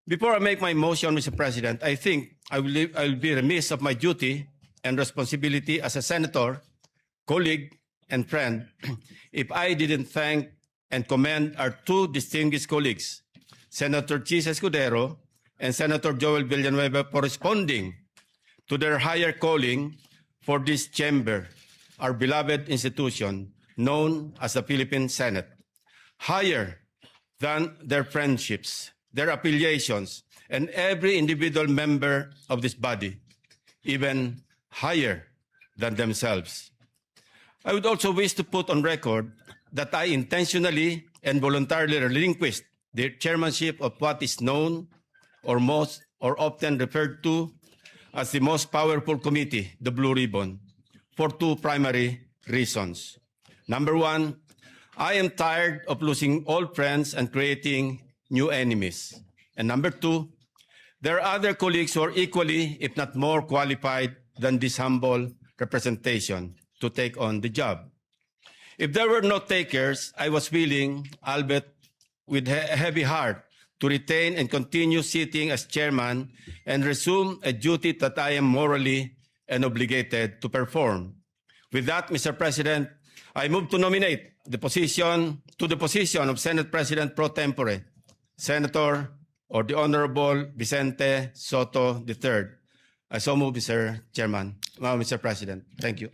Before I make my motion, Mr. President, I think I will be remiss of my duty and responsibility as a senator, colleague, and friend if I didn't thank and commend our two distinguished colleagues, Senator Chis Escudero and Senator Joel Villanueva, for responding to their higher calling for this chamber, our beloved institution known as the Philippine Senate, higher than their friendships, their affiliations, and every individual member of this body, even higher than themselves. I would also wish to put on record that I intentionally and voluntarily relinquished the chairmanship of what is known or often referred to as the most powerful committee, the Blue Ribbon, for two primary reasons. Number one, I am tired of losing old friends and creating new enemies. And number two, there are other colleagues who are equally, if not more qualified than this humble representation to take on the job. If there were no takers, I was willing, albeit with a heavy heart, to retain and continue sitting as chairman and resume a duty that I am morally and obligated to perform. With that, Mr. President, I move to nominate the position of Senate President pro tempore, Senator or the Honorable Vicente Soto III. I so move, Mr. Chairman, Mr. President. Thank you.